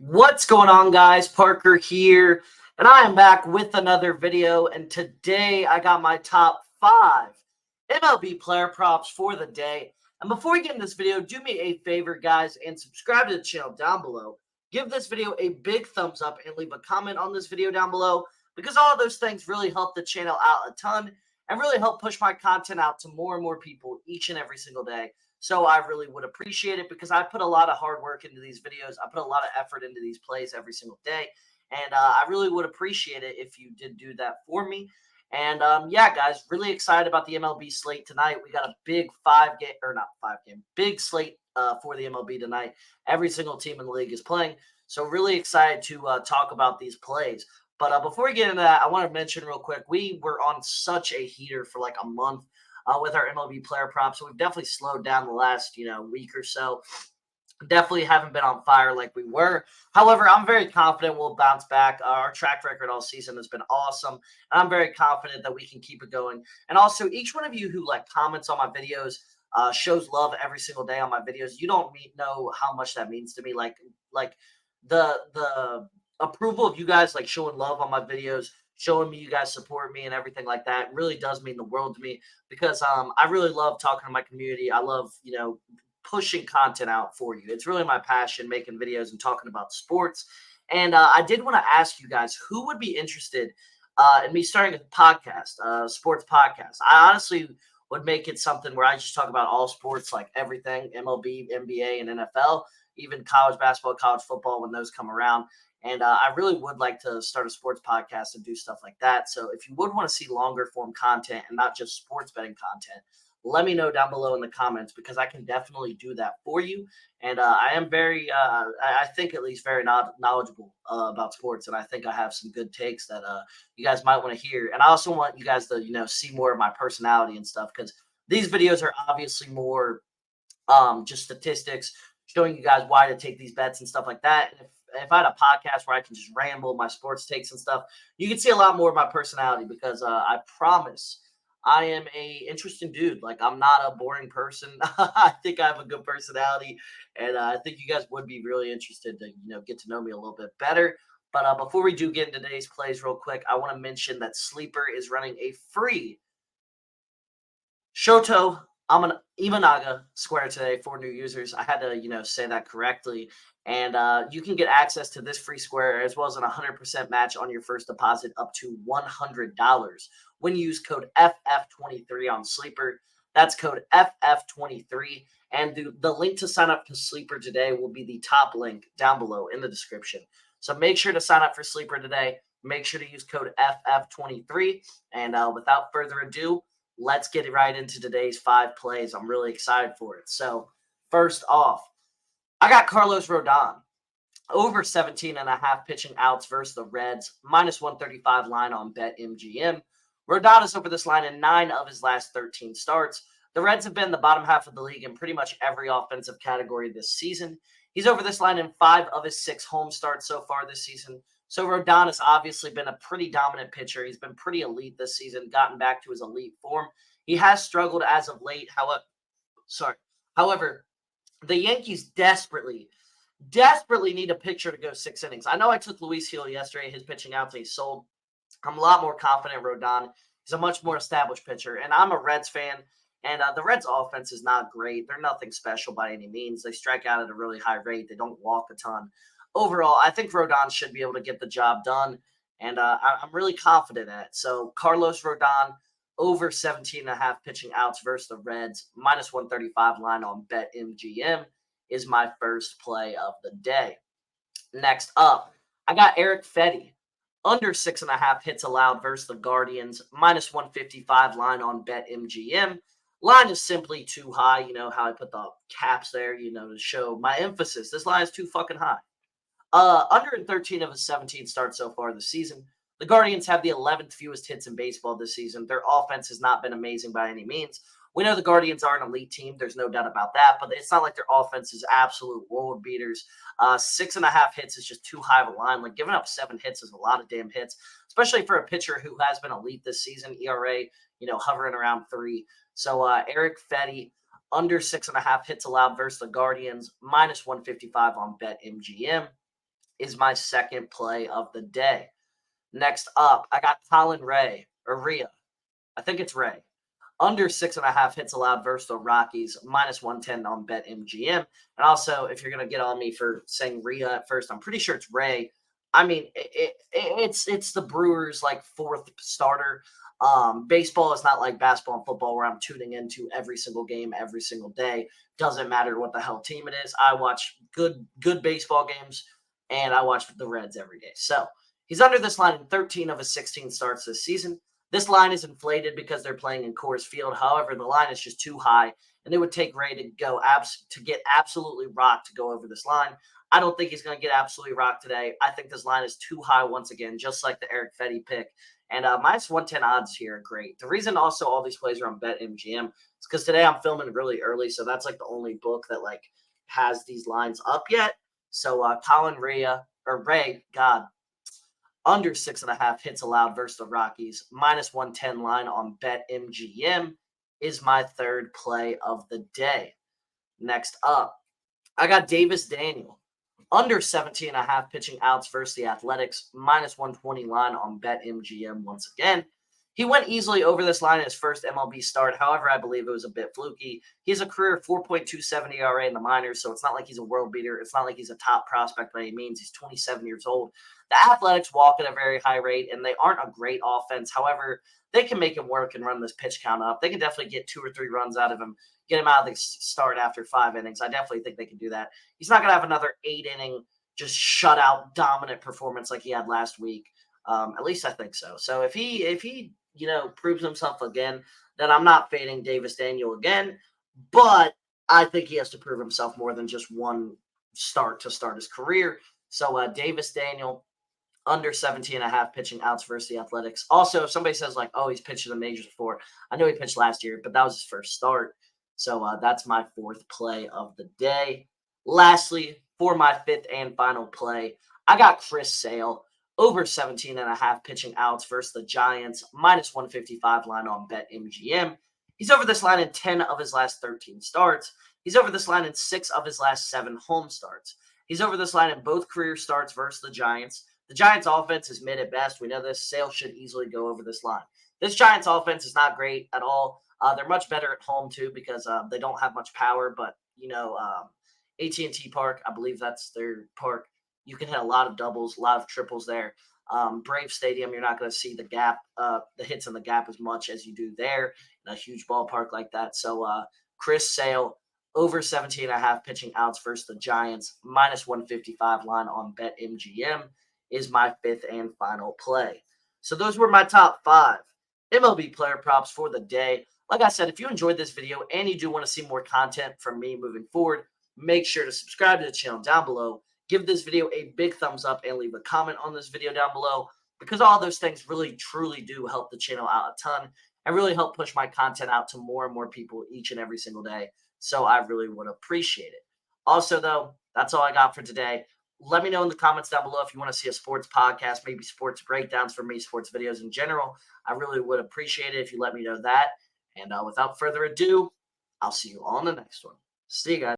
What's going on, guys? Parker here, and I am back with another video. And today I got my top 5 MLB player props for the day. And before we get in this video, do me a favor, guys, and subscribe to the channel down below. Give this video a big thumbs up and leave a comment on this video down below, because all of those things really help the channel out a ton and really help push my content out to more and more people each and every single day. So I really would appreciate it, because I put a lot of hard work into these videos. I put a lot of effort into these plays every single day. And I really would appreciate it if you did do that for me. And yeah, guys, really excited about the MLB slate tonight. We got a big big slate for the MLB tonight. Every single team in the league is playing. So really excited to talk about these plays. But before we get into that, I want to mention real quick, we were on such a heater for like a month with our MLB player props. So we've definitely slowed down the last, week or so. Definitely haven't been on fire like we were. However, I'm very confident we'll bounce back. Our track record all season has been awesome, and I'm very confident that we can keep it going. And also, each one of you who comments on my videos, shows love every single day on my videos. You don't know how much that means to me. Like the approval of you guys showing love on my videos, showing me you guys support me and everything like that really does mean the world to me, because I really love talking to my community. I love, pushing content out for you. It's really my passion, making videos and talking about sports. And I did want to ask you guys, who would be interested in me starting a podcast, sports podcast. I honestly would make it something where I just talk about all sports, like everything, MLB, NBA, and NFL, even college basketball, college football when those come around. And I really would like to start a sports podcast and do stuff like that. So if you would want to see longer form content and not just sports betting content, let me know down below in the comments, because I can definitely do that for you. And I am very, I think at least very knowledgeable about sports. And I think I have some good takes that you guys might want to hear. And I also want you guys to, see more of my personality and stuff, because these videos are obviously more just statistics, showing you guys why to take these bets and stuff like that. And if I had a podcast where I can just ramble my sports takes and stuff, you can see a lot more of my personality, because I promise I am a interesting dude. Like, I'm not a boring person. I think I have a good personality, and I think you guys would be really interested to, get to know me a little bit better. But before we do get into today's plays real quick, I want to mention that Sleeper is running a free Shoto Imanaga square today for new users. I had to, say that correctly. And you can get access to this free square, as well as an 100% match on your first deposit up to $100 when you use code FF23 on Sleeper. That's code FF23. And the link to sign up to Sleeper today will be the top link down below in the description. So make sure to sign up for Sleeper today. Make sure to use code FF23. And without further ado, let's get right into today's 5 plays. I'm really excited for it. So first off, I got Carlos Rodon over 17.5 pitching outs versus the Reds, minus 135 line on BetMGM. Rodon is over this line in 9 of his last 13 starts. The Reds have been in the bottom half of the league in pretty much every offensive category this season. He's over this line in 5 of his 6 home starts so far this season. So Rodon has obviously been a pretty dominant pitcher. He's been pretty elite this season, gotten back to his elite form. He has struggled as of late. However, the Yankees desperately need a pitcher to go 6 innings. I know I took Luis Gil yesterday, his pitching out, he sold. I'm a lot more confident in Rodon. He's a much more established pitcher, and I'm a Reds fan, and the Reds' offense is not great. They're nothing special by any means. They strike out at a really high rate. They don't walk a ton. Overall, I think Rodon should be able to get the job done, and I'm really confident in it. So Carlos Rodon, over 17.5 pitching outs versus the Reds, minus 135 line on BetMGM is my first play of the day. Next up, I got Eric Feyty, under 6.5 hits allowed versus the Guardians, minus 155 line on BetMGM. Line is simply too high. You know how I put the caps there, to show my emphasis. This line is too fucking high. Under 13 of his 17 starts so far this season. The Guardians have the 11th fewest hits in baseball this season. Their offense has not been amazing by any means. We know the Guardians are an elite team. There's no doubt about that, but it's not like their offense is absolute world beaters. 6.5 hits is just too high of a line. Like, giving up 7 hits is a lot of damn hits, especially for a pitcher who has been elite this season. ERA, hovering around 3. So Eric Feyty, under 6.5 hits allowed versus the Guardians, minus 155 on BetMGM is my second play of the day. Next up, I got Colin Ray, or Rhea. I think it's Ray. Under 6.5 hits allowed versus the Rockies, -110 on BetMGM. And also, if you're going to get on me for saying Rhea at first, I'm pretty sure it's Ray. I mean, it's the Brewers' like fourth starter. Baseball is not like basketball and football where I'm tuning into every single game every single day. Doesn't matter what the hell team it is. I watch good baseball games, and I watch the Reds every day. So he's under this line in 13 of his 16 starts this season. This line is inflated because they're playing in Coors Field. However, the line is just too high, and it would take Ray to get absolutely rocked to go over this line. I don't think he's going to get absolutely rocked today. I think this line is too high once again, just like the Eric Feyty pick. And -110 odds here are great. The reason also all these plays are on BetMGM is because today I'm filming really early, so that's like the only book that like has these lines up yet. So Colin Ray, God, under 6.5 hits allowed versus the Rockies, -110 line on BetMGM is my third play of the day. Next up, I got Davis Daniel. Under 17.5 pitching outs versus the Athletics, -120 line on BetMGM once again. He went easily over this line in his first MLB start. However, I believe it was a bit fluky. He has a career 4.27 ERA in the minors, so it's not like he's a world beater. It's not like he's a top prospect by any means. He's 27 years old. The Athletics walk at a very high rate, and they aren't a great offense. However, they can make him work and run this pitch count up. They can definitely get 2 or 3 runs out of him, get him out of the start after 5 innings. I definitely think they can do that. He's not going to have another 8-inning, just shutout dominant performance like he had last week. At least I think so. So if he proves himself again, then I'm not fading Davis Daniel again. But I think he has to prove himself more than just one start to start his career. So Davis Daniel, under 17.5 pitching outs versus the Athletics. Also, if somebody says like, oh, he's pitched in the majors before, I know he pitched last year, but that was his first start. So that's my fourth play of the day. Lastly, for my fifth and final play, I got Chris Sale. Over 17.5 pitching outs versus the Giants, -155 line on BetMGM. He's over this line in 10 of his last 13 starts. He's over this line in 6 of his last 7 home starts. He's over this line in both career starts versus the Giants. The Giants' offense is mid at best. We know this. Sale should easily go over this line. This Giants' offense is not great at all. They're much better at home, too, because they don't have much power. But, AT&T Park, I believe that's their park. You can hit a lot of doubles, a lot of triples there. Brave Stadium, you're not going to see the gap, the hits in the gap as much as you do there in a huge ballpark like that. So Chris Sale, over 17.5 pitching outs versus the Giants, -155 line on BetMGM is my fifth and final play. So those were my top 5 MLB player props for the day. Like I said, if you enjoyed this video and you do want to see more content from me moving forward, make sure to subscribe to the channel down below. Give this video a big thumbs up and leave a comment on this video down below, because all those things really, truly do help the channel out a ton and really help push my content out to more and more people each and every single day. So I really would appreciate it. Also, though, that's all I got for today. Let me know in the comments down below if you want to see a sports podcast, maybe sports breakdowns from me, sports videos in general. I really would appreciate it if you let me know that. And without further ado, I'll see you all in the next one. See you guys.